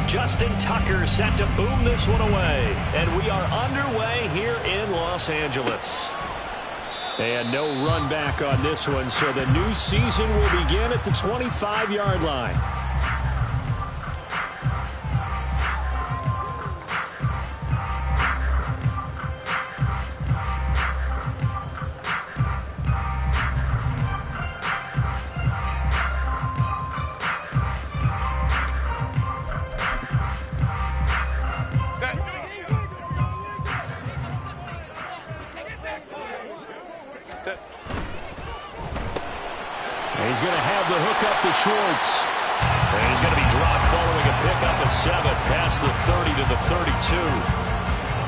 Justin Tucker set to boom this one away. And we are underway here in Los Angeles. And no run back on this one, so the new season will begin at the 25-yard line. He's going to have the hook up to Schwartz. And he's going to be dropped following a pickup of 7 past the 30 to the 32.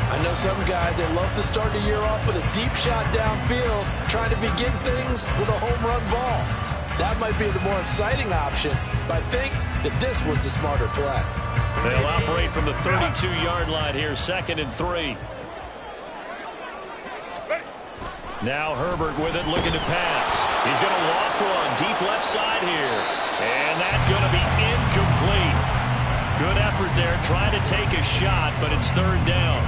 I know some guys, they love to start the year off with a deep shot downfield, trying to begin things with a home run ball. That might be the more exciting option, but I think that this was the smarter play. They'll operate from the 32-yard line here, 2nd and 3. Now Herbert with it, looking to pass. He's going to loft one deep left side here. And that's going to be incomplete. Good effort there, trying to take a shot, but it's 3rd down.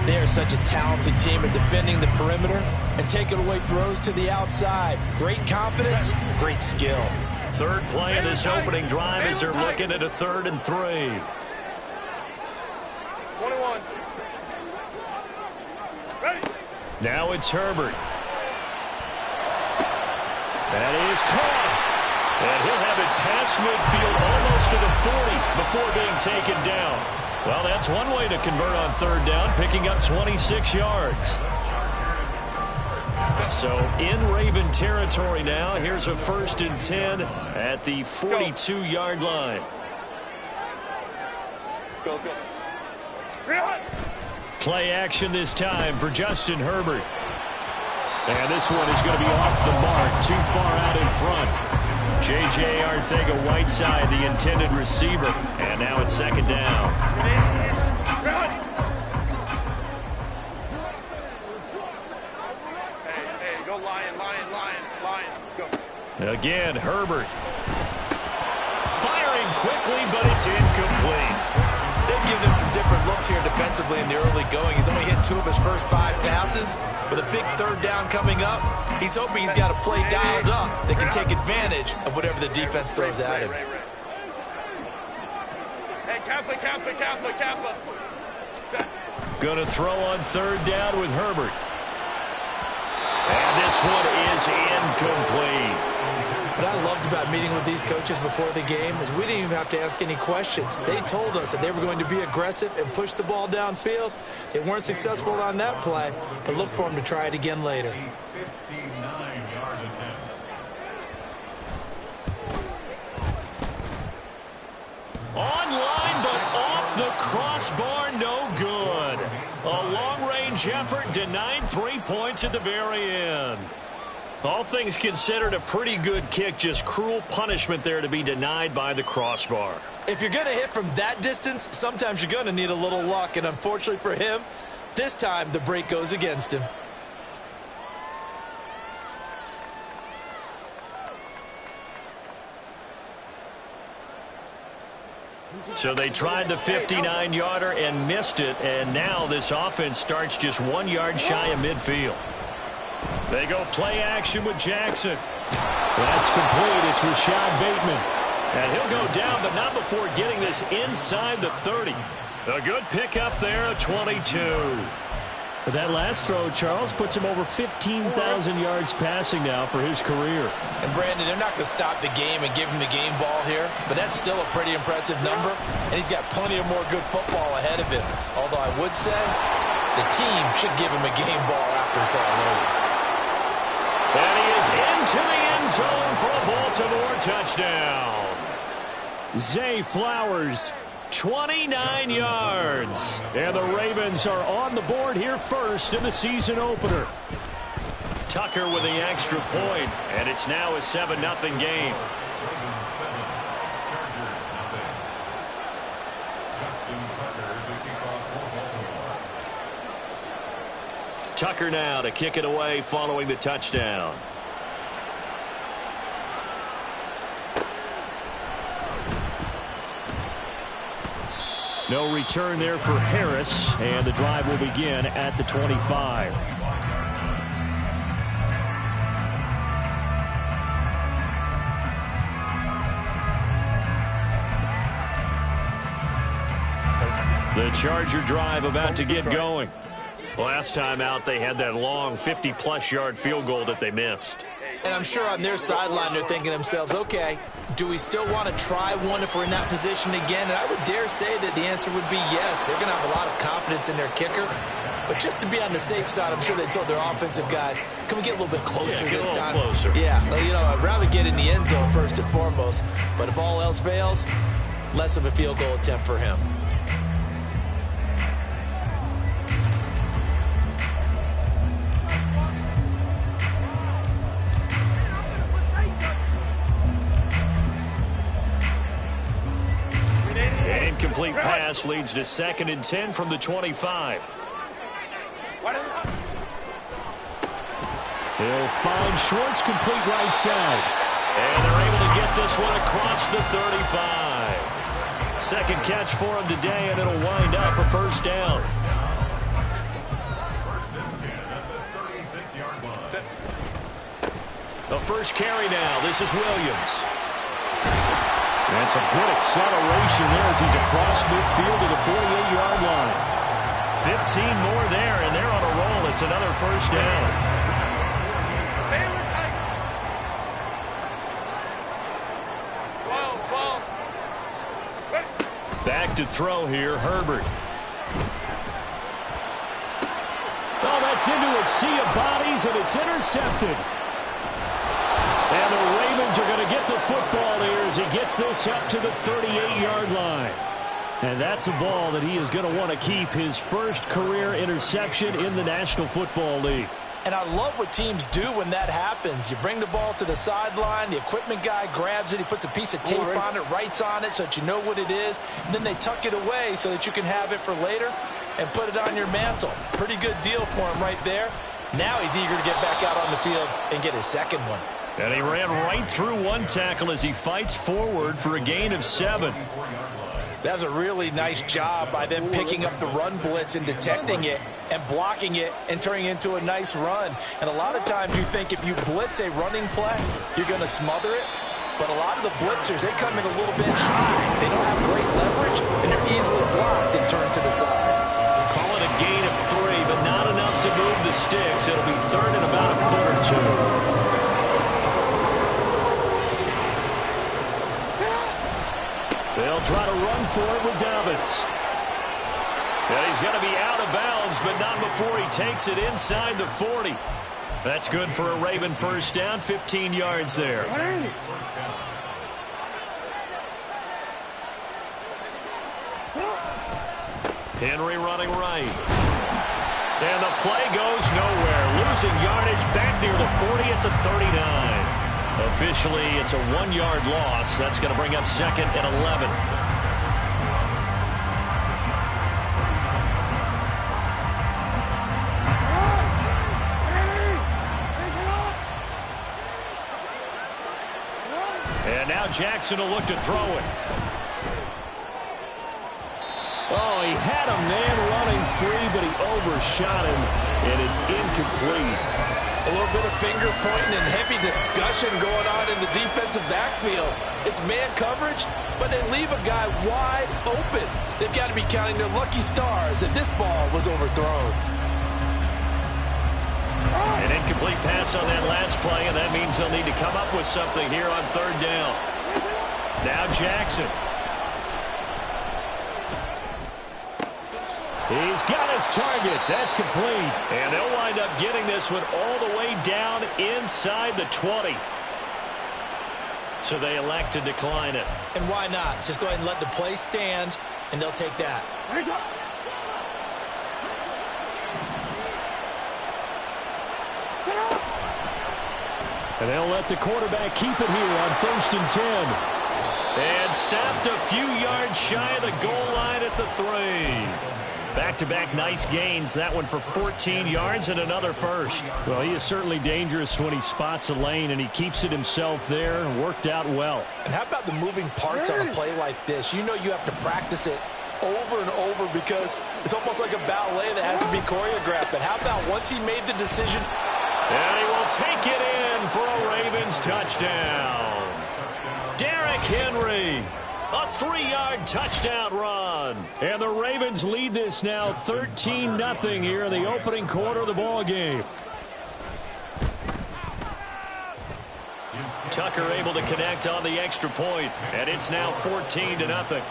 They are such a talented team at defending the perimeter and taking away throws to the outside. Great confidence, great skill. 3rd play of this opening drive as they're looking at a 3rd and 3. 21. Ready. Now it's Herbert. That is caught. And he'll have it past midfield almost to the 40 before being taken down. Well, that's one way to convert on 3rd down, picking up 26 yards. So in Raven territory now. Here's a 1st and 10 at the 42-yard line. Go. Play action this time for Justin Herbert. And this one is going to be off the mark, too far out in front. J.J. Arcega-Whiteside, the intended receiver. And now it's 2nd down. Hey, go Lion. Go. Again, Herbert. Firing quickly, but it's incomplete. They've given him some different looks here defensively in the early going. He's only hit 2 of his first 5 passes. With a big 3rd down coming up, he's hoping he's got a play dialed up that can take advantage of whatever the defense throws at him. Hey, Kappa. Going to throw on 3rd down with Herbert. And this one is incomplete. What I loved about meeting with these coaches before the game is we didn't even have to ask any questions. They told us that they were going to be aggressive and push the ball downfield. They weren't successful on that play, but look for them to try it again later. Online, but off the crossbar, no good. A long-range effort denied 3 points at the very end. All things considered, a pretty good kick, just cruel punishment there to be denied by the crossbar. If you're going to hit from that distance, sometimes you're going to need a little luck, and unfortunately for him, this time the break goes against him. So they tried the 59-yarder and missed it, and now this offense starts just 1 yard shy of midfield. They go play action with Jackson. That's complete. It's Rashad Bateman. And he'll go down, but not before getting this inside the 30. A good pickup there, a 22. But that last throw, Charles, puts him over 15,000 yards passing now for his career. And Brandon, they're not going to stop the game and give him the game ball here, but that's still a pretty impressive number, and he's got plenty of more good football ahead of him. Although I would say the team should give him a game ball after it's all over. And he is into the end zone for a Baltimore touchdown. Zay Flowers, 29 yards. And the Ravens are on the board here first in the season opener. Tucker with the extra point, and it's now a 7-0 game. Tucker now to kick it away following the touchdown. No return there for Harris, and the drive will begin at the 25. The Charger drive about to get going. Last time out, they had that long 50-plus yard field goal that they missed. And I'm sure on their sideline they're thinking to themselves, okay, do we still want to try one if we're in that position again? And I would dare say that the answer would be yes. They're going to have a lot of confidence in their kicker. But just to be on the safe side, I'm sure they told their offensive guys, can we get a little bit closer this time? Closer. Yeah, you know, I'd rather get in the end zone first and foremost. But if all else fails, less of a field goal attempt for him. Incomplete pass leads to 2nd and 10 from the 25. He'll find Schwartz complete right side. And they're able to get this one across the 35. Second catch for him today, and it'll wind up a first down. The first carry now. This is Williams. That's a good acceleration there as he's across midfield to the 48-yard line. 15 more there, and they're on a roll. It's another first down. Back to throw here, Herbert. Oh, that's into a sea of bodies, and it's intercepted. And the Ravens are going to get the football here as he gets this up to the 38-yard line. And that's a ball that he is going to want to keep, his first career interception in the National Football League. And I love what teams do when that happens. You bring the ball to the sideline, the equipment guy grabs it, he puts a piece of tape on it, writes on it so that you know what it is, and then they tuck it away so that you can have it for later and put it on your mantle. Pretty good deal for him right there. Now he's eager to get back out on the field and get his second one. And he ran right through one tackle as he fights forward for a gain of 7. That's a really nice job by them picking up the run blitz and detecting it and blocking it and turning it into a nice run. And a lot of times you think if you blitz a running play, you're going to smother it. But a lot of the blitzers, they come in a little bit high. They don't have great leverage, and they're easily blocked and turned to the side. Call it a gain of 3, but not enough to move the sticks. It'll be 3rd and about a foot or 2. They'll try to run for it with Dobbins. And he's going to be out of bounds, but not before he takes it inside the 40. That's good for a Raven first down, 15 yards there. Henry running right. And the play goes nowhere. Losing yardage back near the 40 at the 39. Officially, it's a 1-yard loss. That's going to bring up 2nd and 11. And now Jackson will look to throw it. Oh, he had a man running free, but he overshot him, and it's incomplete. A little bit of finger pointing and heavy discussion going on in the defensive backfield. It's man coverage, but they leave a guy wide open. They've got to be counting their lucky stars that this ball was overthrown. An incomplete pass on that last play, and that means they'll need to come up with something here on 3rd down. Now Jackson. He's got his target. That's complete. And they'll wind up getting this one all the way down inside the 20. So they elect to decline it. And why not? Just go ahead and let the play stand, and they'll take that. And they'll let the quarterback keep it here on 1st and 10. And stopped a few yards shy of the goal line at the 3. Back-to-back nice gains. That one for 14 yards and another first. Well, he is certainly dangerous when he spots a lane, and he keeps it himself there. Worked out well. And how about the moving parts on a play like this? You know you have to practice it over and over because it's almost like a ballet that has to be choreographed. But how about once he made the decision? And he will take it in for a Ravens touchdown. Derrick Henry, a 3-yard touchdown run. And the Ravens lead this now 13-0 here in the opening quarter of the ball game. Tucker able to connect on the extra point, and it's now 14-0.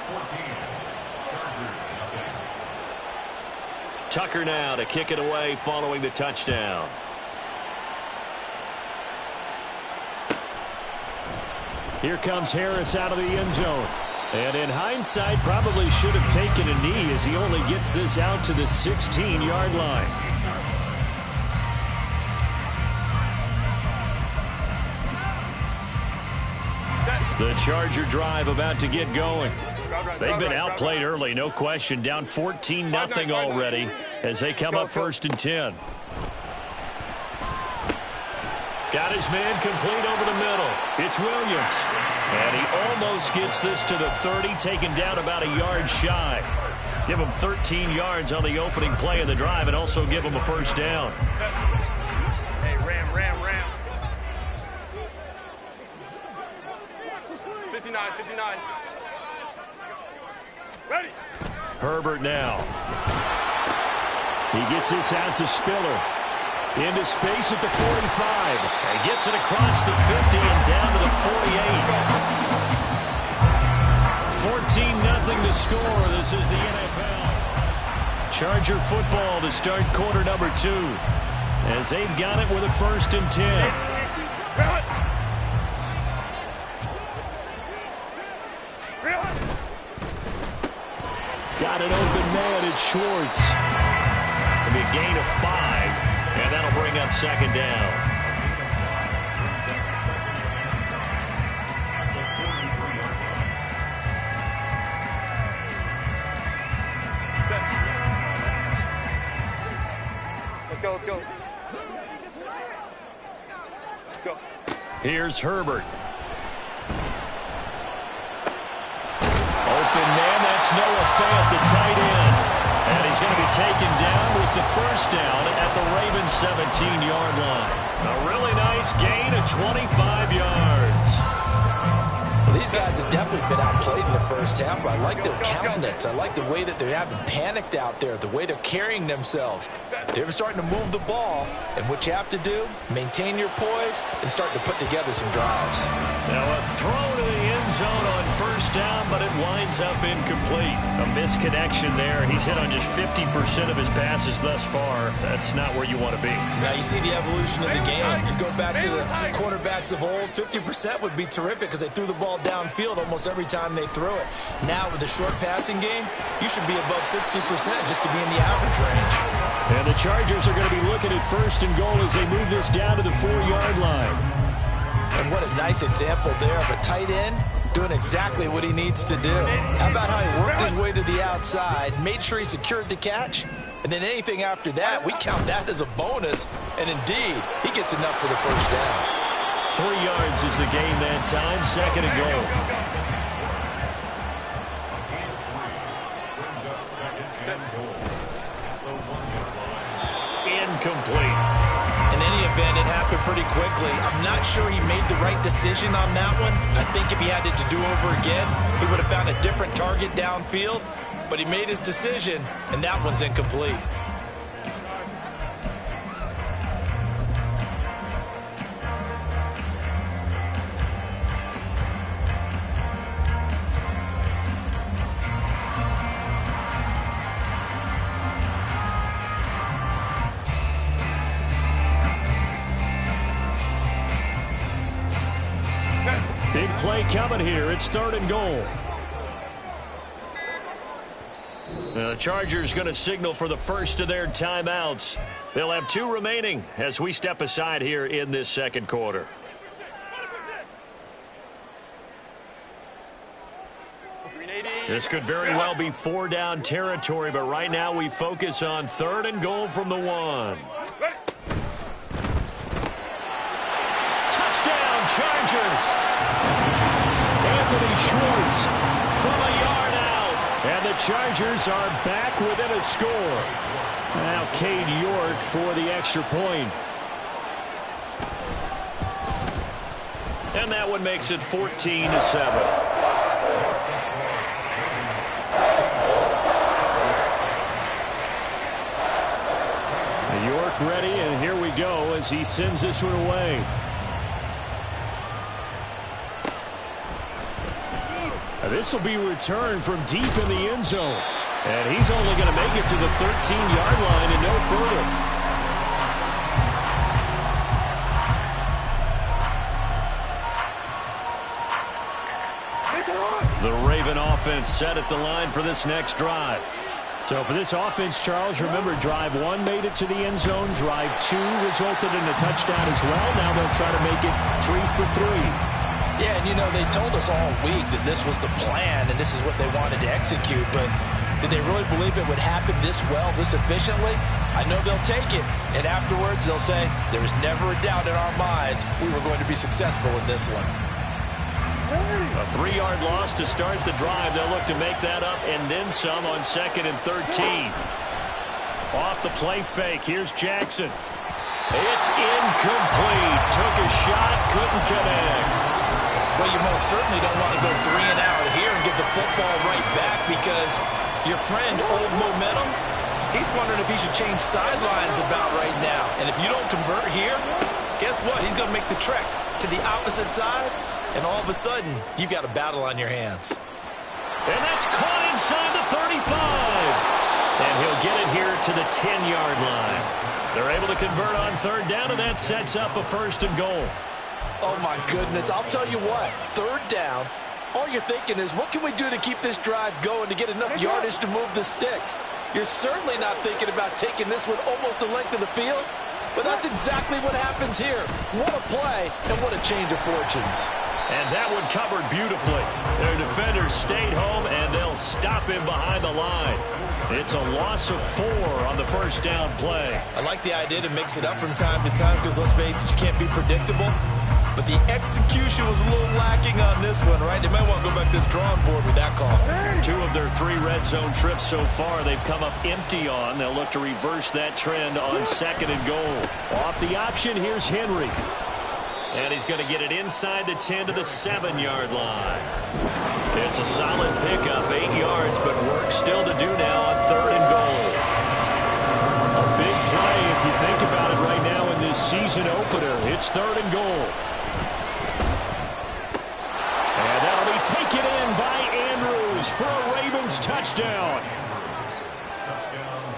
Tucker now to kick it away following the touchdown. Here comes Harris out of the end zone. And in hindsight, probably should have taken a knee as he only gets this out to the 16-yard line. The Charger drive about to get going. They've been outplayed early, no question. Down 14-0 already as they come up 1st and 10. Got his man complete over the middle. It's Williams. And he almost gets this to the 30, taken down about a yard shy. Give him 13 yards on the opening play of the drive and also give him a first down. Hey, Ram. 59. Ready. Herbert now. He gets this out to Spiller. Into space at the 45. And gets it across the 50 and down to the 48. 14-0 the score. This is the NFL. Charger football to start quarter number 2. As they've got it with a 1st and 10. Got an open man. It's Schwartz. It'll be a gain of 5. And that'll bring up 2nd down. Let's go. Here's Herbert. Open man, that's Noah Fant, the tight end. And he's going to be taken down with the first down at the Ravens 17-yard line. A really nice gain of 25 yards. Well, these guys have definitely been outplayed in the first half, but I like their countenance. I like the way that they haven't panicked out there, the way they're carrying themselves. They're starting to move the ball, and what you have to do, maintain your poise and start to put together some drives. Now a throw to the end zone on first down, but it winds up incomplete. A misconnection there. He's hit on just 50% of his passes thus far. That's not where you want to be. Now you see the evolution of the game. You go back to the quarterbacks of old, 50% would be terrific because they threw the ball downfield almost every time they threw it. Now with the short passing game, you should be above 60% just to be in the average range. And the Chargers are going to be looking at 1st and goal as they move this down to the 4-yard line. And what a nice example there of a tight end doing exactly what he needs to do. How about how he worked his way to the outside, made sure he secured the catch, and then anything after that, we count that as a bonus. And indeed, he gets enough for the first down. 3 yards is the gain that time, 2nd and goal. Incomplete. In any event, it happened pretty quickly. I'm not sure he made the right decision on that one. I think if he had it to do over again, he would have found a different target downfield. But he made his decision, and that one's incomplete. Big play coming here. It's 3rd and goal. The Chargers going to signal for the first of their timeouts. They'll have 2 remaining as we step aside here in this 2nd quarter. This could very well be 4-down territory, but right now we focus on 3rd and goal from the 1. Touchdown, Chargers! Anthony Schwartz from a yard out. And And the Chargers are back within a score. Now Cade York for the extra point. And that one makes it 14-7. York ready, and here we go as he sends this one away. This will be returned from deep in the end zone. And he's only going to make it to the 13-yard line and no further. The Raven offense set at the line for this next drive. So for this offense, Charles, remember, drive 1 made it to the end zone. Drive 2 resulted in a touchdown as well. Now they'll try to make it 3 for 3. Yeah, and you know, they told us all week that this was the plan and this is what they wanted to execute, but did they really believe it would happen this well, this efficiently? I know they'll take it, and afterwards they'll say, there was never a doubt in our minds we were going to be successful in this one. A 3-yard loss to start the drive. They'll look to make that up and then some on 2nd and 13. Off the play fake. Here's Jackson. It's incomplete. Took a shot, couldn't connect. Well, you most certainly don't want to go 3 and out here and give the football right back because your friend, Old Momentum, he's wondering if he should change sidelines about right now. And if you don't convert here, guess what? He's going to make the trek to the opposite side. And all of a sudden, you've got a battle on your hands. And that's caught inside the 35. And he'll get it here to the 10-yard line. They're able to convert on 3rd down, and that sets up a 1st and goal. Oh, my goodness. I'll tell you what. 3rd down, all you're thinking is, what can we do to keep this drive going to get enough yardage to move the sticks? You're certainly not thinking about taking this one almost the length of the field, but that's exactly what happens here. What a play, and what a change of fortunes. And that one covered beautifully. Their defenders stayed home, and they'll stop him behind the line. It's a loss of 4 on the 1st down play. I like the idea to mix it up from time to time because, let's face it, you can't be predictable. But the execution was a little lacking on this one, right? They might want to go back to the drawing board with that call. 2 of their 3 red zone trips so far they've come up empty on. They'll look to reverse that trend on 2nd and goal. Off the option, here's Henry. And he's going to get it inside the 10 to the 7-yard line. It's a solid pickup, 8 yards, but work still to do now on 3rd and goal. A big play if you think about it right now in this season opener. It's 3rd and goal. And that'll be taken in by Andrews for a Ravens touchdown.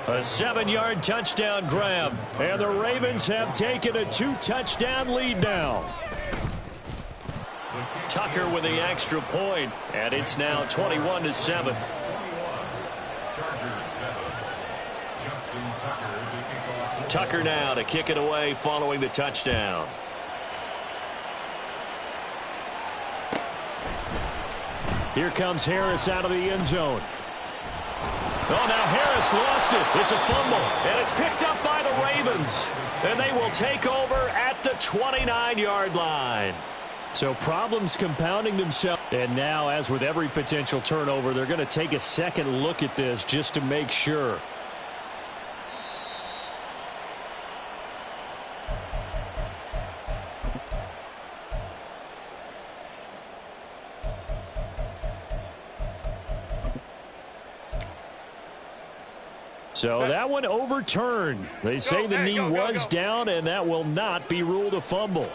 A 7-yard touchdown grab. And the Ravens have taken a 2-touchdown lead now. Tucker with the extra point, and it's now 21-7. Tucker now to kick it away following the touchdown. Here comes Harris out of the end zone. Oh, now Harris lost it. It's a fumble, and it's picked up by the Ravens. And they will take over at the 29-yard line. So problems compounding themselves. And now, as with every potential turnover, they're going to take a second look at this just to make sure. So that one overturned. They say the knee was down, and that will not be ruled a fumble.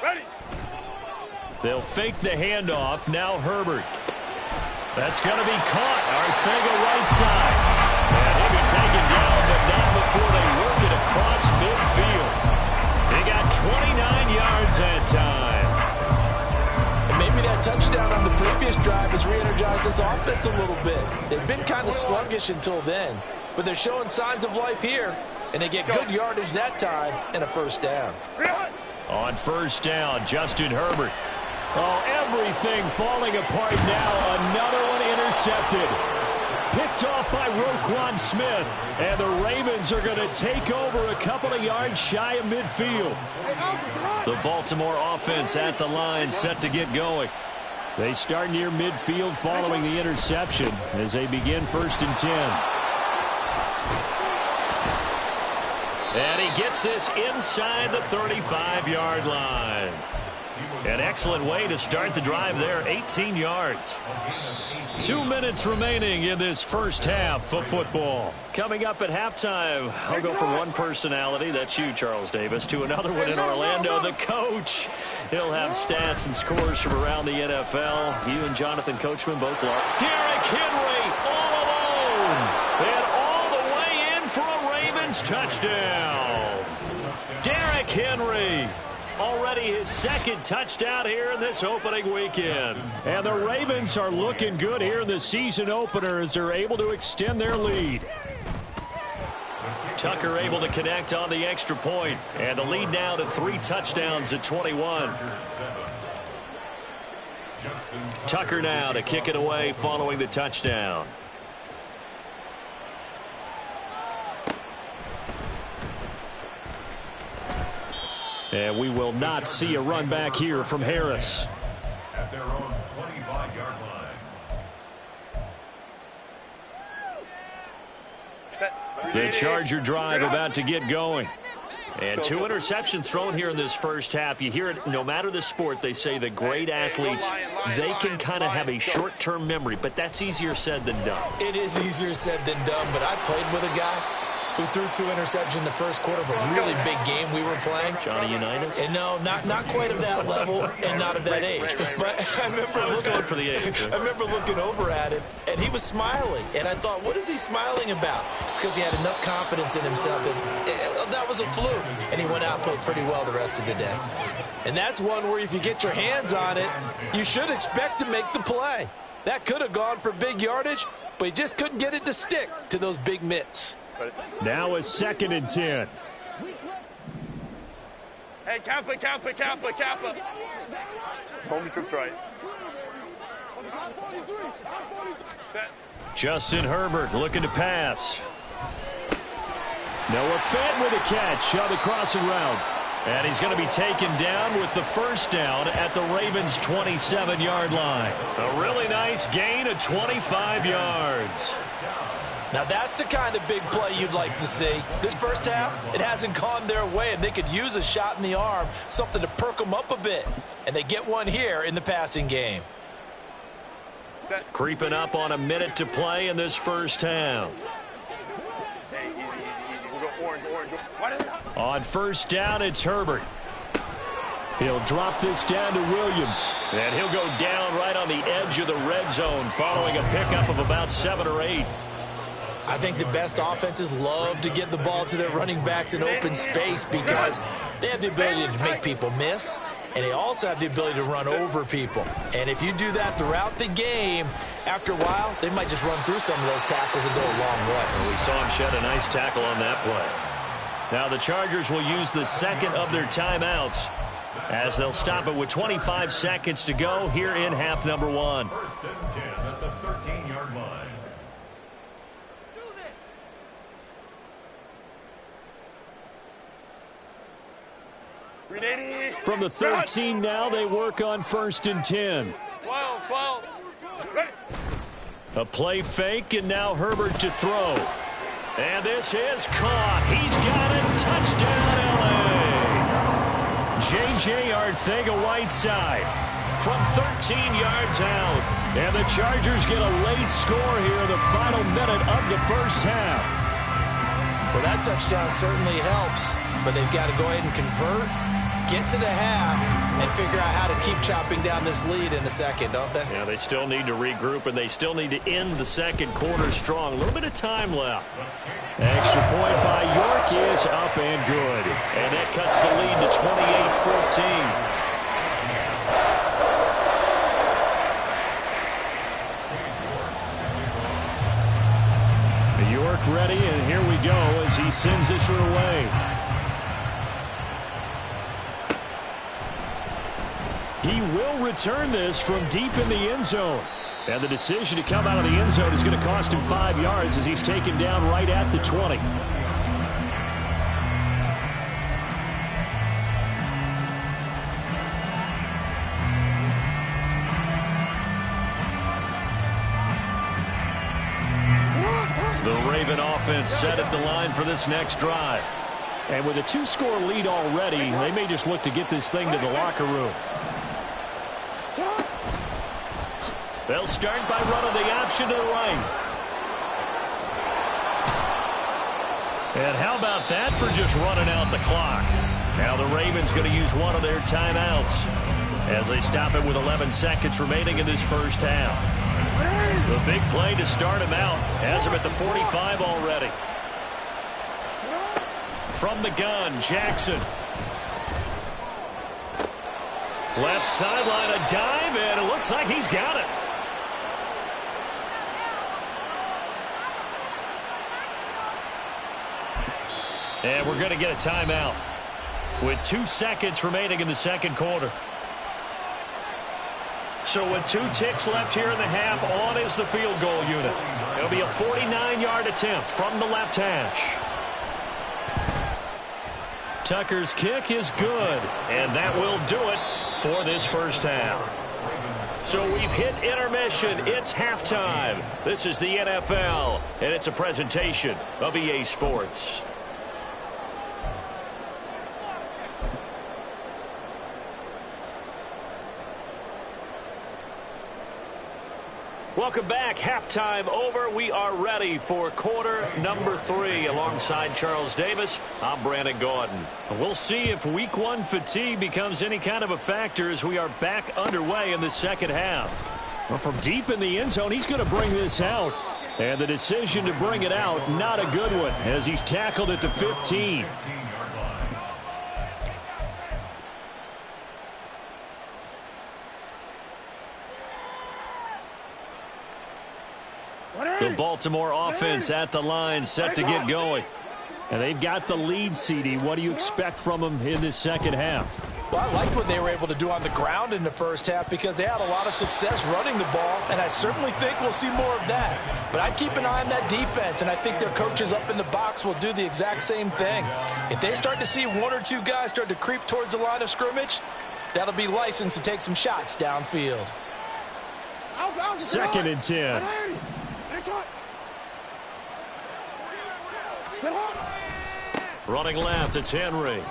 They'll fake the handoff. Now Herbert. That's going to be caught. Arcega right side. And he'll be taken down, but not before they work it across midfield. They got 29 yards that time. And maybe that touchdown on the previous drive has re-energized this offense a little bit. They've been kind of sluggish until then, but they're showing signs of life here, and they get good yardage that time and a 1st down. On 1st down, Justin Herbert. Oh, everything falling apart now. Another one intercepted. Picked off by Roquan Smith. And the Ravens are going to take over a couple of yards shy of midfield. The Baltimore offense at the line set to get going. They start near midfield following the interception as they begin 1st and 10. And he gets this inside the 35-yard line. An excellent way to start the drive there, 18 yards. 2 minutes remaining in this first half of football. Coming up at halftime, I'll go from one personality, that's you, Charles Davis, to another one in Orlando, the coach. He'll have stats and scores from around the NFL. You and Jonathan Coachman both love. Derrick Henry all alone. And all the way in for a Ravens touchdown. Derrick Henry. Already his 2nd touchdown here in this opening weekend. And the Ravens are looking good here in the season opener as they're able to extend their lead. Tucker able to connect on the extra point. And the lead now to 3 touchdowns at 21. Tucker now to kick it away following the touchdown. And we will not see a run back here from Harris. At their own 25-yard line. The Charger drive about to get going. And 2 interceptions thrown here in this first half. You hear it no matter the sport. They say the great athletes, they can kind of have a short-term memory. But that's easier said than done. It is easier said than done. But I played with a guy who threw 2 interceptions in the first quarter of a really big game we were playing. Johnny Unitas? And no, not quite of that level and not of that age. But I remember going for the age. I remember looking over at him, and he was smiling. And I thought, what is he smiling about? It's because he had enough confidence in himself that was a fluke. And he went out and played pretty well the rest of the day. And that's one where if you get your hands on it, you should expect to make the play. That could have gone for big yardage, but he just couldn't get it to stick to those big mitts. Now it's 2nd and 10. Hey, Kappa. Hold your troops right. Justin Herbert looking to pass. Noah Fant with a catch on the crossing route. And he's going to be taken down with the 1st down at the Ravens' 27-yard line. A really nice gain of 25 yards. Now that's the kind of big play you'd like to see. This first half, it hasn't gone their way, and they could use a shot in the arm, something to perk them up a bit. And they get one here in the passing game. Creeping up on a minute to play in this first half. Hey, easy. We'll go orange. On 1st down, it's Herbert. He'll drop this down to Williams. And he'll go down right on the edge of the red zone following a pickup of about 7 or 8. I think the best offenses love to get the ball to their running backs in open space because they have the ability to make people miss, and they also have the ability to run over people. And if you do that throughout the game, after a while, they might just run through some of those tackles and go a long way. Well, we saw him shed a nice tackle on that play. Now the Chargers will use the 2nd of their timeouts as they'll stop it with 25 seconds to go here in half number 1. 1st and 10 at the 13-yard line. From the 13 now, they work on 1st and 10. 12. Ready. A play fake, and now Herbert to throw. And this is caught. He's got it. Touchdown, L.A. J.J. Arcega-Whiteside from 13 yards out. And the Chargers get a late score here in the final minute of the first half. Well, that touchdown certainly helps, but they've got to go ahead and convert, get to the half, and figure out how to keep chopping down this lead in the second, don't they? Yeah, they still need to regroup, and they still need to end the second quarter strong. A little bit of time left. Extra point by York is up and good. And that cuts the lead to 28-14. York ready, and here we go as he sends this one away. He will return this from deep in the end zone. And the decision to come out of the end zone is going to cost him 5 yards as he's taken down right at the 20. Raven offense set at the line for this next drive. And with a 2-score lead already, they may just look to get this thing to the locker room. They'll start by running the option to the right. And how about that for just running out the clock? Now the Ravens going to use one of their timeouts as they stop it with 11 seconds remaining in this first half. The big play to start him out has him at the 45 already. From the gun, Jackson. Left sideline, a dive, and it looks like he's got it. And we're going to get a timeout with 2 seconds remaining in the second quarter. So with 2 ticks left here in the half, on is the field goal unit. It'll be a 49-yard attempt from the left hash. Tucker's kick is good, and that will do it for this first half. So we've hit intermission. It's halftime. This is the NFL, and it's a presentation of EA Sports. Welcome back. Halftime over. We are ready for quarter number 3. Alongside Charles Davis, I'm Brandon Gaudin. We'll see if week 1 fatigue becomes any kind of a factor as we are back underway in the second half. Well, from deep in the end zone, he's going to bring this out. And the decision to bring it out, not a good one, as he's tackled at the 15. The Baltimore offense at the line, set to get going. And they've got the lead, CD. What do you expect from them in this second half? Well, I liked what they were able to do on the ground in the first half because they had a lot of success running the ball, and I certainly think we'll see more of that. But I'd keep an eye on that defense, and I think their coaches up in the box will do the exact same thing. If they start to see 1 or 2 guys start to creep towards the line of scrimmage, that'll be licensed to take some shots downfield. Second and 10. Running left, it's Henry.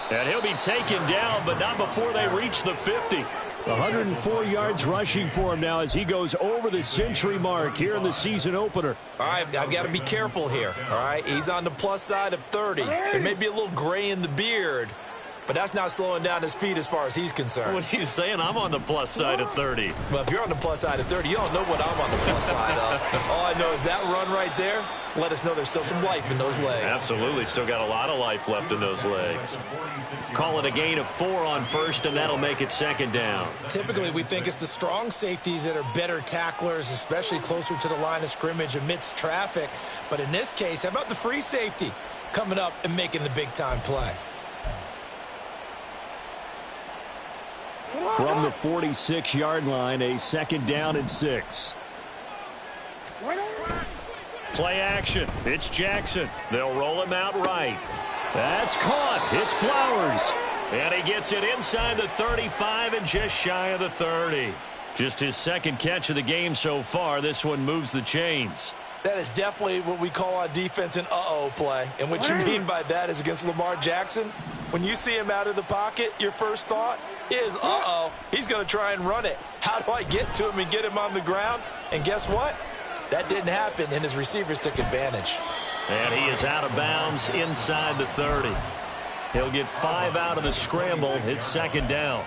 And he'll be taken down, but not before they reach the 50. 104 yards rushing for him now as he goes over the century mark here in the season opener. All right, I've got to be careful here, all right? He's on the plus side of 30. There may be a little gray in the beard, but that's not slowing down his speed as far as he's concerned. What are you saying? I'm on the plus side of 30. Well, if you're on the plus side of 30, you don't know what I'm on the plus side of. All I know is that run right there let us know there's still some life in those legs. Absolutely. Still got a lot of life left in those legs. Call it a gain of 4 on first, and that'll make it second down. Typically, we think it's the strong safeties that are better tacklers, especially closer to the line of scrimmage amidst traffic. But in this case, how about the free safety coming up and making the big-time play? From the 46-yard line, a second down and 6. Play action. It's Jackson. They'll roll him out right. That's caught. It's Flowers. And he gets it inside the 35 and just shy of the 30. Just his second catch of the game so far. This one moves the chains. That is definitely what we call on defense an uh-oh play. And what you mean by that is against Lamar Jackson, when you see him out of the pocket, your first thought is, uh-oh, he's going to try and run it. How do I get to him and get him on the ground? And guess what? That didn't happen, and his receivers took advantage. And he is out of bounds inside the 30. He'll get 5 out of the scramble. It's second down.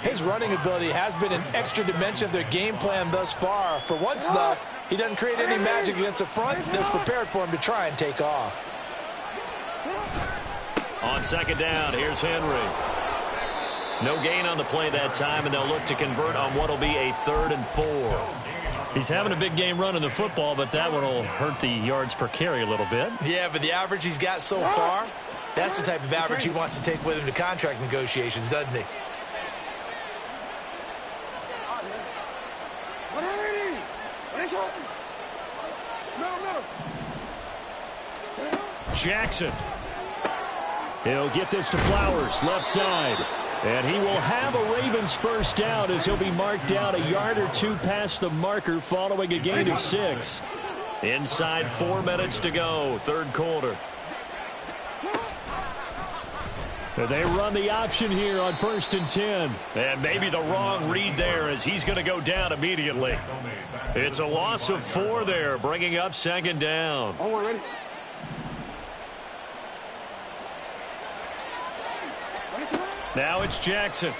His running ability has been an extra dimension of their game plan thus far. For once, though, he doesn't create any magic against the front that's prepared for him to try and take off. On second down, here's Henry. No gain on the play that time, and they'll look to convert on what will be a 3rd and 4. He's having a big game running the football, but that one will hurt the yards per carry a little bit. Yeah, but the average he's got so far, that's the type of average he wants to take with him to contract negotiations, doesn't he? Jackson. He'll get this to Flowers, left side. And he will have a Ravens first down as he'll be marked down a yard or two past the marker following a gain of 6. Inside 4 minutes to go, third quarter. They run the option here on 1st and 10. And maybe the wrong read there as he's going to go down immediately. It's a loss of 4 there, bringing up 2nd down. Oh, we're ready. Now it's Jackson.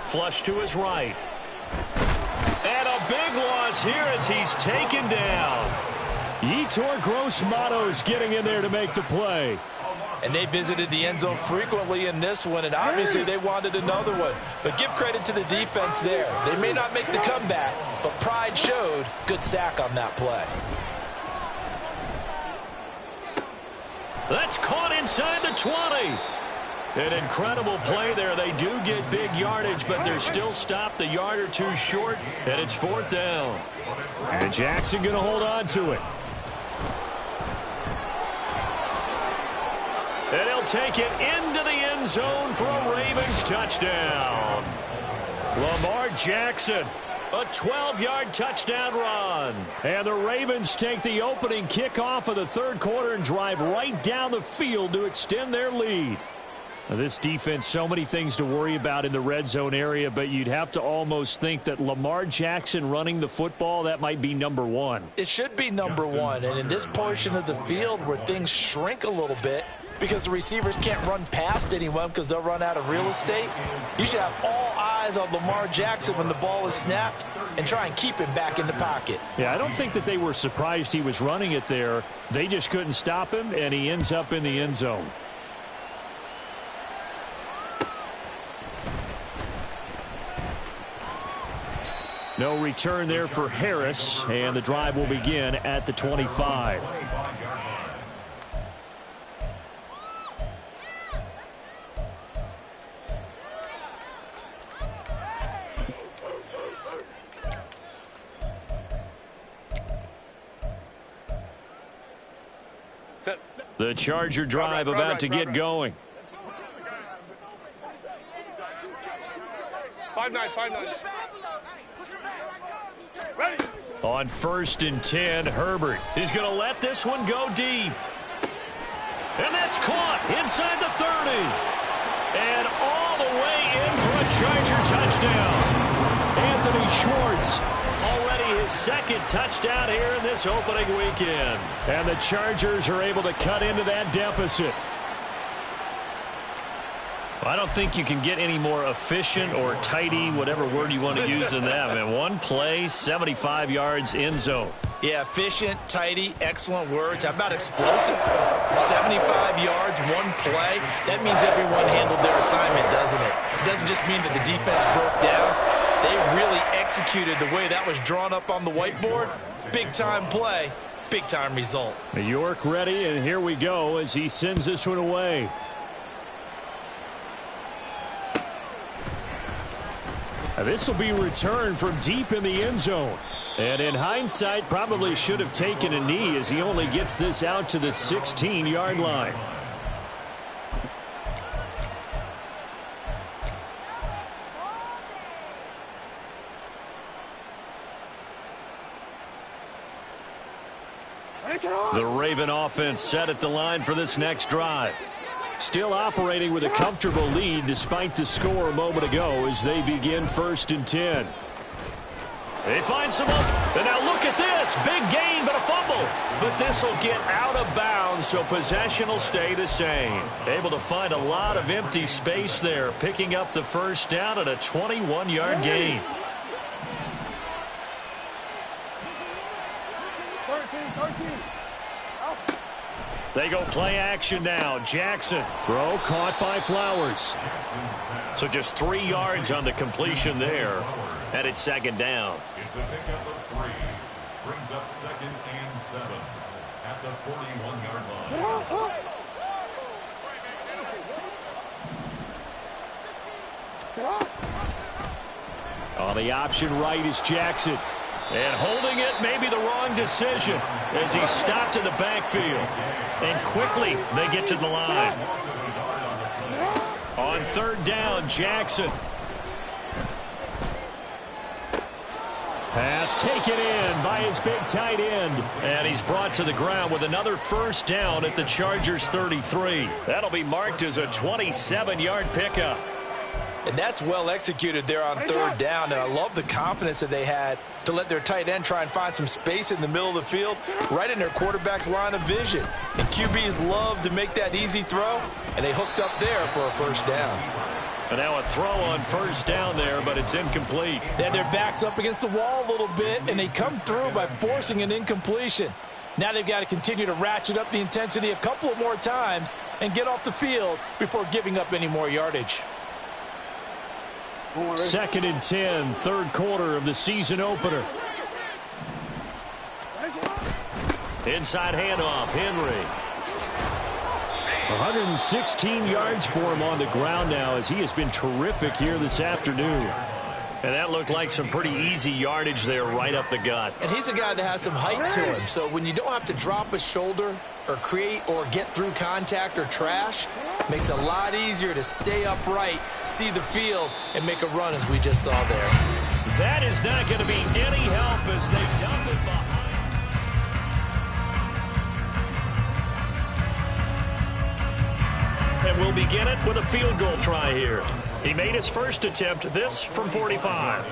Flush to his right. And a big loss here as he's taken down. Yetur Gross-Matos getting in there to make the play. And they visited the end zone frequently in this one, and obviously they wanted another one. But give credit to the defense there. They may not make the comeback, but pride showed. Good sack on that play. That's caught inside the 20. An incredible play there. They do get big yardage, but they're still stopped a yard or two short, and it's 4th down. And Jackson going to hold on to it. And he'll take it into the end zone for a Ravens touchdown. Lamar Jackson, a 12-yard touchdown run. And the Ravens take the opening kickoff of the third quarter and drive right down the field to extend their lead. Now, this defense, so many things to worry about in the red zone area, but you'd have to almost think that Lamar Jackson running the football, that might be number 1. It should be number 1, and in this portion of the field where things shrink a little bit because the receivers can't run past anyone because they'll run out of real estate, you should have all eyes on Lamar Jackson when the ball is snapped and try and keep him back in the pocket. Yeah, I don't think that they were surprised he was running it there. They just couldn't stop him, and he ends up in the end zone. No return there for Harris, and the drive will begin at the 25. The Charger drive about to get going. 5-9, 5-9. Ready. On 1st and 10, Herbert is going to let this one go deep. And that's caught inside the 30. And all the way in for a Charger touchdown. Anthony Schwartz. Already his 2nd touchdown here in this opening weekend. And the Chargers are able to cut into that deficit. I don't think you can get any more efficient or tidy, whatever word you want to use in that. Man, one play, 75 yards, end zone. Yeah, efficient, tidy, excellent words. How about explosive? 75 yards, one play. That means everyone handled their assignment, doesn't it? It doesn't just mean that the defense broke down. They really executed the way that was drawn up on the whiteboard. Big-time play, big-time result. York ready, and here we go as he sends this one away. This will be returned from deep in the end zone. And in hindsight, probably should have taken a knee as he only gets this out to the 16-yard line. The Raven offense set at the line for this next drive. Still operating with a comfortable lead despite the score a moment ago as they begin 1st and 10. They find some up. And now look at this. Big gain, but a fumble. But this will get out of bounds, so possession will stay the same. Able to find a lot of empty space there, picking up the first down at a 21-yard gain. 13. They go play action now. Jackson. Throw caught by Flowers. So just 3 yards on the completion there. And it's 2nd down. It's a pickup of 3. Brings up 2nd and 7 at the 41-yard line. On the option right is Jackson. And holding it may be the wrong decision as he stopped in the backfield. And quickly they get to the line. third down, Jackson. Pass taken in by his big tight end. And he's brought to the ground with another first down at the Chargers' 33. That'll be marked as a 27-yard pickup. And that's well executed there on third down. And I love the confidence that they had to let their tight end try and find some space in the middle of the field, right in their quarterback's line of vision. And QBs love to make that easy throw, and they hooked up there for a first down. And now a throw on first down there, but it's incomplete. They had their backs up against the wall a little bit, and they come through by forcing an incompletion. Now they've got to continue to ratchet up the intensity a couple of more times and get off the field before giving up any more yardage. 2nd and 10, third quarter of the season opener. Inside handoff, Henry. 116 yards for him on the ground now as he has been terrific here this afternoon. And that looked like some pretty easy yardage there right up the gut. And he's a guy that has some height to him. So when you don't have to drop a shoulder or create or get through contact or trash, makes it a lot easier to stay upright, see the field, and make a run as we just saw there. That is not going to be any help as they dump it behind. And we'll begin it with a field goal try here. He made his first attempt, this from 45.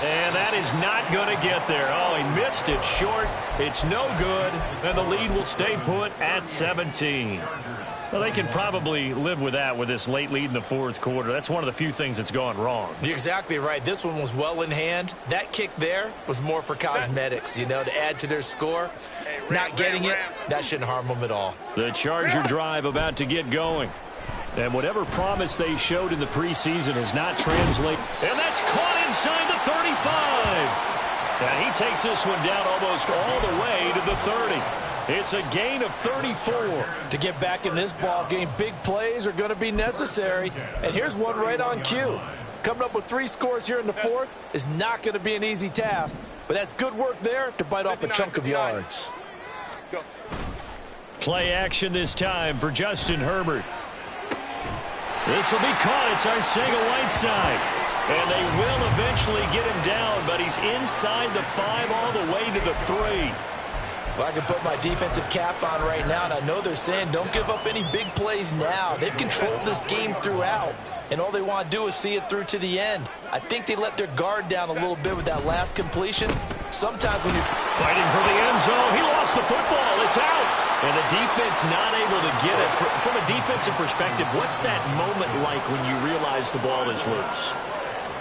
And that is not going to get there. Oh, he missed it short. It's no good. And the lead will stay put at 17. Well, they can probably live with that with this late lead in the fourth quarter. That's one of the few things that's gone wrong. You're exactly right. This one was well in hand. That kick there was more for cosmetics, you know, to add to their score. Not getting it, that shouldn't harm them at all. The Charger drive about to get going. And whatever promise they showed in the preseason has not translated. And that's caught inside the 35. And he takes this one down almost all the way to the 30. It's a gain of 34. To get back in this ball game, big plays are going to be necessary. And here's one right on cue. Coming up with 3 scores here in the fourth is not going to be an easy task. But that's good work there to bite off a chunk of yards. Play action this time for Justin Herbert. This will be caught. It's Arcega-Whiteside. And they will eventually get him down, but he's inside the 5 all the way to the 3. Well, I can put my defensive cap on right now, and I know they're saying don't give up any big plays now. They've controlled this game throughout, and all they want to do is see it through to the end. I think they let their guard down a little bit with that last completion. Sometimes when you're fighting for the end zone, he lost the football. It's out. And the defense not able to get it. From a defensive perspective, what's that moment like when you realize the ball is loose?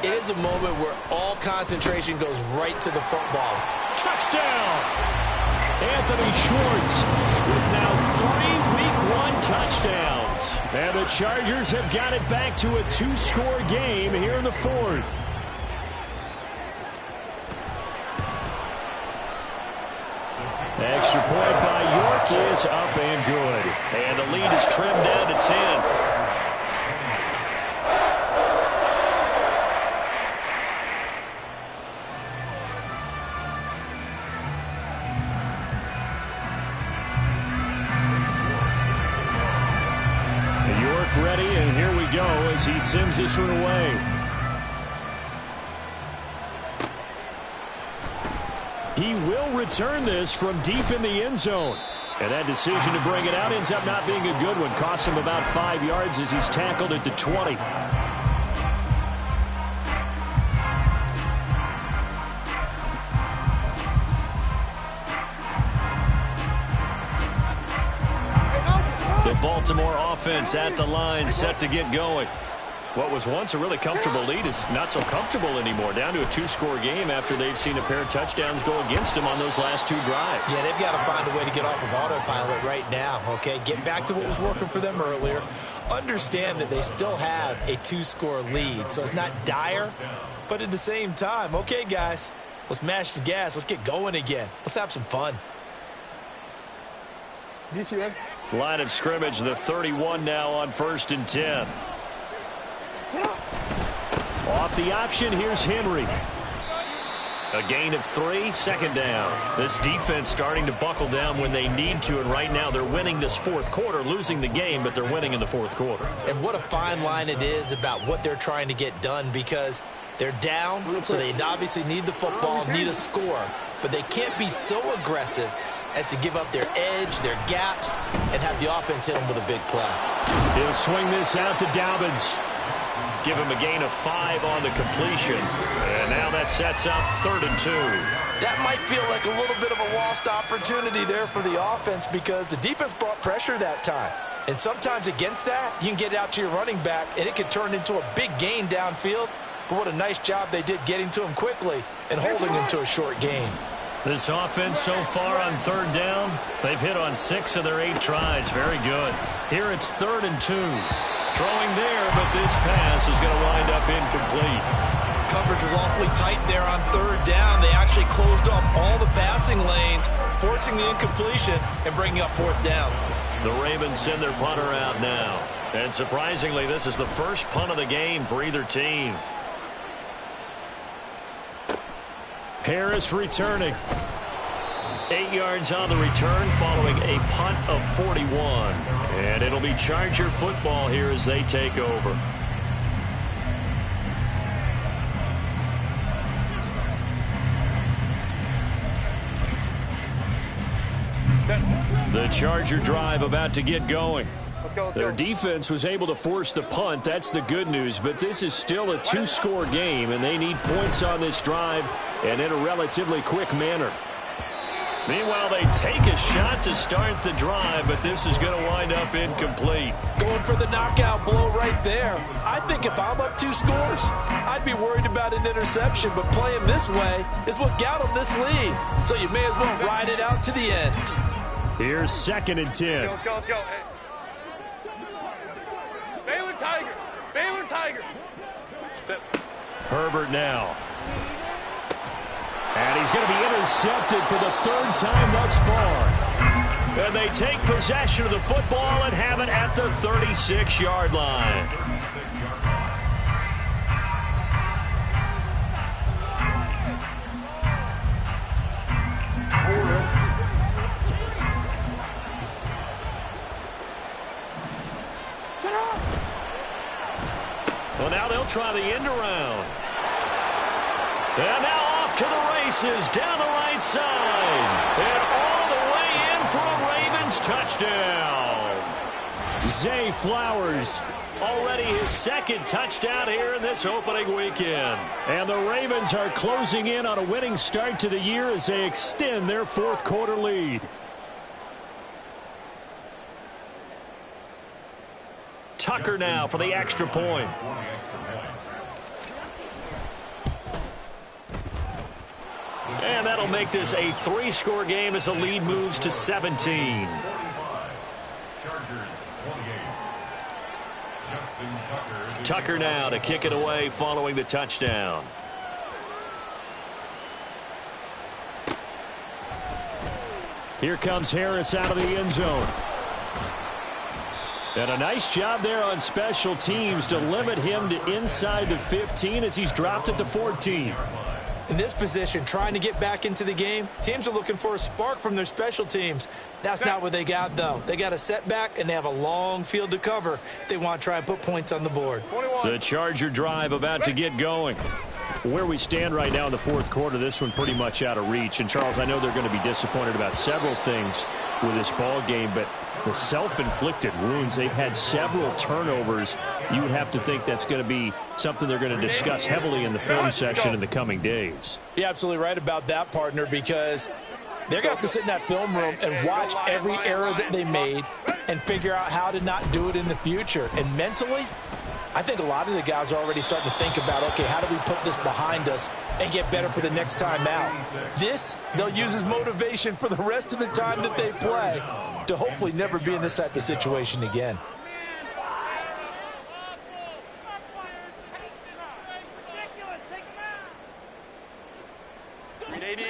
It is a moment where all concentration goes right to the football. Touchdown! Anthony Schwartz with now 3 Week 1 touchdowns. And the Chargers have got it back to a 2-score game here in the fourth. Extra point by York is up and good. And the lead is trimmed down to 10. Ready, and here we go as he sends this one away. He will return this from deep in the end zone. And that decision to bring it out ends up not being a good one. Costs him about 5 yards as he's tackled at the 20. The Baltimore offense at the line, set to get going. What was once a really comfortable lead is not so comfortable anymore. Down to a 2-score game after they've seen a pair of touchdowns go against them on those last 2 drives. Yeah, they've got to find a way to get off of autopilot right now, okay? Get back to what was working for them earlier. Understand that they still have a 2-score lead, so it's not dire, but at the same time, okay, guys, let's mash the gas. Let's get going again. Let's have some fun. Line of scrimmage, the 31 now on 1st and 10. Off the option, here's Henry. A gain of 3, second down. This defense starting to buckle down when they need to, and right now they're winning this fourth quarter, losing the game, but they're winning in the fourth quarter. And what a fine line it is about what they're trying to get done, because they're down, so they obviously need the football, need a score, but they can't be so aggressive as to give up their edge, their gaps, and have the offense hit them with a big play. He'll swing this out to Dobbins. Give him a gain of 5 on the completion. And now that sets up 3rd and 2. That might feel like a little bit of a lost opportunity there for the offense because the defense brought pressure that time. And sometimes against that, you can get out to your running back, and it could turn into a big gain downfield. But what a nice job they did getting to him quickly and holding him to a short gain. This offense so far on 3rd down, they've hit on 6 of their 8 tries. Very good. Here it's 3rd and 2. Throwing there, but this pass is going to wind up incomplete. Coverage was awfully tight there on 3rd down. They actually closed off all the passing lanes, forcing the incompletion and bringing up 4th down. The Ravens send their punter out now. And surprisingly, this is the first punt of the game for either team. Harris returning. 8 yards on the return following a punt of 41. And it'll be Charger football here as they take over. The Charger drive about to get going. Their defense was able to force the punt. That's the good news. But this is still a 2-score game, and they need points on this drive and in a relatively quick manner. Meanwhile, they take a shot to start the drive, but this is going to wind up incomplete. Going for the knockout blow right there. I think if I'm up 2 scores, I'd be worried about an interception, but playing this way is what got them this lead. So you may as well ride it out to the end. Here's 2nd and 10. Let's go, let's go. Baylor Tiger. Baylor Tiger. Herbert now. And he's going to be intercepted for the 3rd time thus far. And they take possession of the football and have it at the 36-yard line. Well, now they'll try the end around. And now off to the races down the right side. And all the way in for a Ravens touchdown. Zay Flowers. Already his 2nd touchdown here in this opening weekend. And the Ravens are closing in on a winning start to the year as they extend their 4th quarter lead. Tucker now for the extra point. And that'll make this a 3-score game as the lead moves to 17. Tucker now to kick it away following the touchdown. Here comes Harris out of the end zone. And a nice job there on special teams to limit him to inside the 15 as he's dropped at the 14. In this position, trying to get back into the game, teams are looking for a spark from their special teams. That's not what they got, though. They got a setback, and they have a long field to cover if they want to try and put points on the board. The Charger drive about to get going. Where we stand right now in the 4th quarter, this one pretty much out of reach. And, Charles, I know they're going to be disappointed about several things with this ball game, but the self-inflicted wounds, they've had several turnovers. You would have to think that's going to be something they're going to discuss heavily in the film session in the coming days. You're absolutely right about that, partner, because they're going to have to sit in that film room and watch every error that they made and figure out how to not do it in the future. And mentally, I think a lot of the guys are already starting to think about, okay, how do we put this behind us and get better for the next time out? This, they'll use as motivation for the rest of the time that they play to hopefully never be in this type of situation again.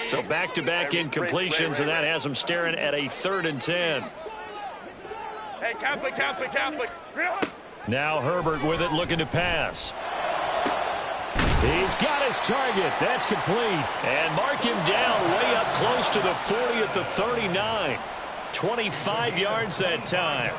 So back-to-back incompletions, and that has them staring at a 3rd and 10. Hey, Catholic. Now Herbert with it, looking to pass. He's got his target. That's complete. And mark him down way up close to the 40 at the 39. 25 yards that time.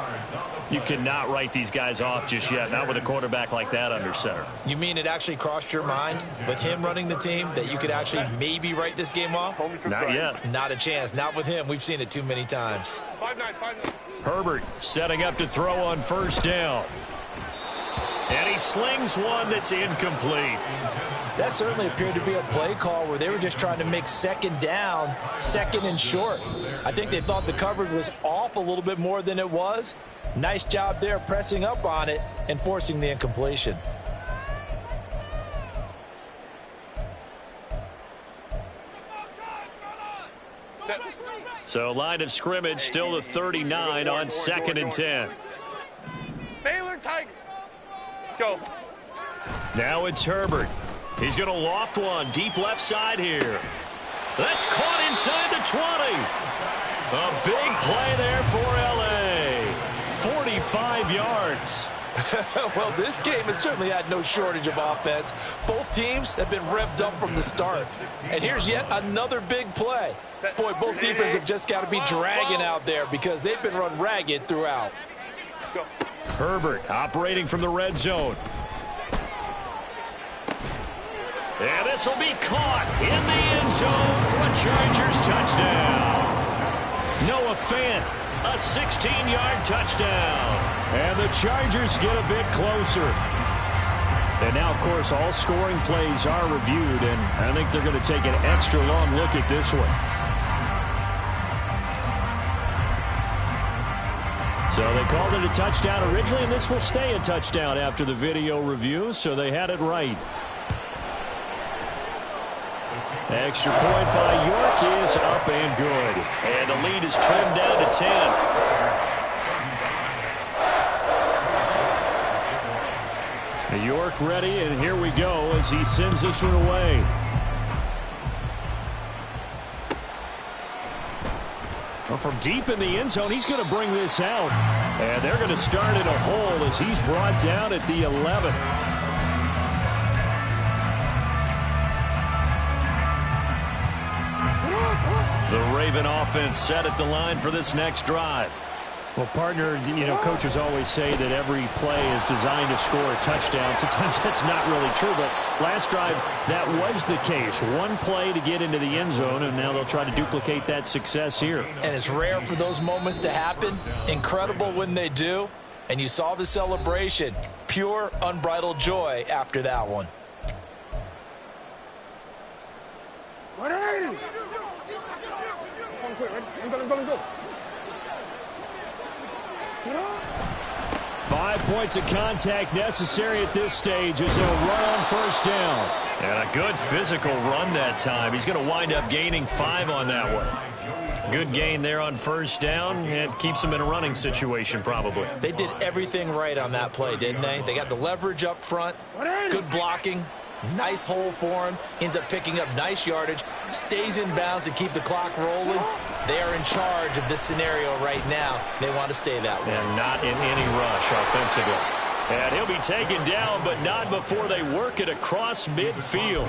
You cannot write these guys off just yet, not with a quarterback like that under center. You mean it actually crossed your mind with him running the team that you could actually maybe write this game off? Not yet. Not a chance. Not with him. We've seen it too many times. 5-9. Herbert setting up to throw on first down. And he slings one that's incomplete. That certainly appeared to be a play call where they were just trying to make second down, second and short. I think they thought the coverage was off a little bit more than it was. Nice job there pressing up on it and forcing the incompletion. So line of scrimmage still the 39 on 2nd and 10. Baylor Tigers. Go. Now it's Herbert. He's going to loft one deep left side here. That's caught inside the 20. A big play there for L.A. 45 yards. Well, this game has certainly had no shortage of offense. Both teams have been revved up from the start. And here's yet another big play. Boy, both defenses have just got to be dragging out there because they've been run ragged throughout. Go. Herbert operating from the red zone. And this will be caught in the end zone for a Chargers touchdown. Noah Fant, a 16-yard touchdown. And the Chargers get a bit closer. And now, of course, all scoring plays are reviewed, and I think they're going to take an extra long look at this one. So they called it a touchdown originally, and this will stay a touchdown after the video review, so they had it right. Extra point by York is up and good. And the lead is trimmed down to 10. York ready, and here we go as he sends this one away. Well, from deep in the end zone, he's going to bring this out. And they're going to start in a hole as he's brought down at the 11. The Raven offense set at the line for this next drive. Well, partner, coaches always say that every play is designed to score a touchdown. Sometimes that's not really true, but last drive, that was the case. One play to get into the end zone, and now they'll try to duplicate that success here. And it's rare for those moments to happen. Incredible when they do. And you saw the celebration. Pure, unbridled joy after that one. 180. Go. 5 points of contact necessary at this stage as they'll run on first down. And a good physical run that time. He's going to wind up gaining 5 on that one. Good gain there on first down. It keeps him in a running situation probably. They did everything right on that play, didn't they? They got the leverage up front, good blocking, nice hole for him, ends up picking up nice yardage, stays in bounds to keep the clock rolling. They are in charge of this scenario right now. They want to stay that way. And not in any rush offensively. And he'll be taken down, but not before they work it across midfield.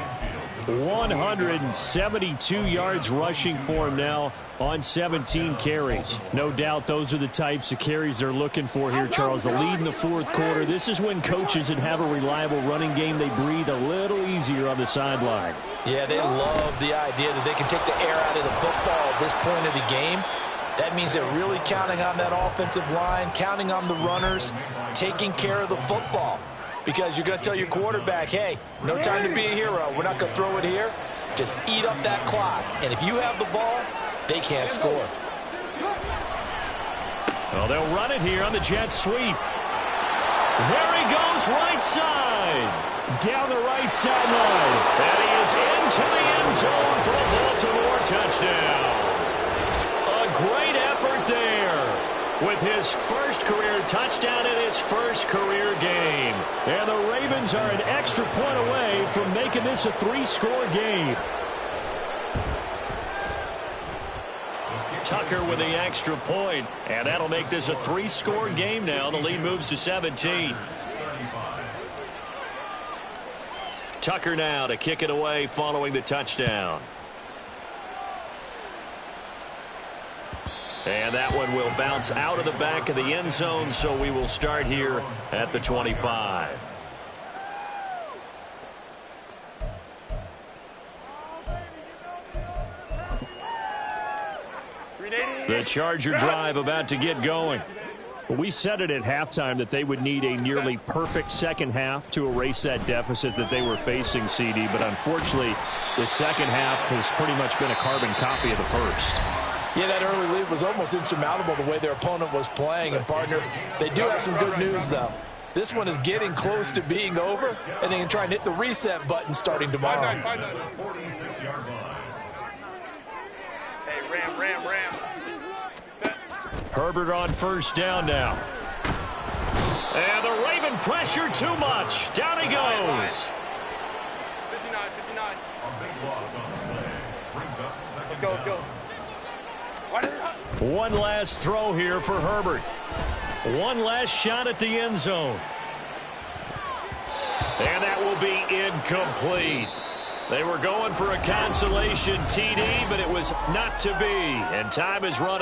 172 yards rushing for him now on 17 carries. No doubt those are the types of carries they're looking for here, Charles. The lead in the fourth quarter. This is when coaches that have a reliable running game, they breathe a little easier on the sideline. Yeah, they love the idea that they can take the air out of the football at this point of the game. That means they're really counting on that offensive line, counting on the runners, taking care of the football. Because you're going to tell your quarterback, hey, no time to be a hero. We're not going to throw it here. Just eat up that clock. And if you have the ball, they can't score. Well, they'll run it here on the jet sweep. There he goes, right side. Down the right sideline. And he is into the end zone for a Baltimore touchdown. A great effort there with his first career touchdown in his first career game. And the Ravens are an extra point away from making this a 3-score game. Tucker with the extra point, and that'll make this a 3-score game now. The lead moves to 17. Tucker now to kick it away following the touchdown. And that one will bounce out of the back of the end zone, so we will start here at the 25. The Charger drive about to get going. We said it at halftime that they would need a nearly perfect second half to erase that deficit that they were facing, CD. But unfortunately, the second half has pretty much been a carbon copy of the first. Yeah, that early lead was almost insurmountable the way their opponent was playing. And, partner, they do have some good news, though. This one is getting close to being over, and they can try and hit the reset button starting tomorrow. 46-yard line. Hey, Ram. Set. Herbert on first down now. And the Raven pressure too much. Down he goes. 59. A big loss on the play. Brings up second Let's go. One last throw here for Herbert. One last shot at the end zone. And that will be incomplete. They were going for a consolation TD, but it was not to be. And time is run out.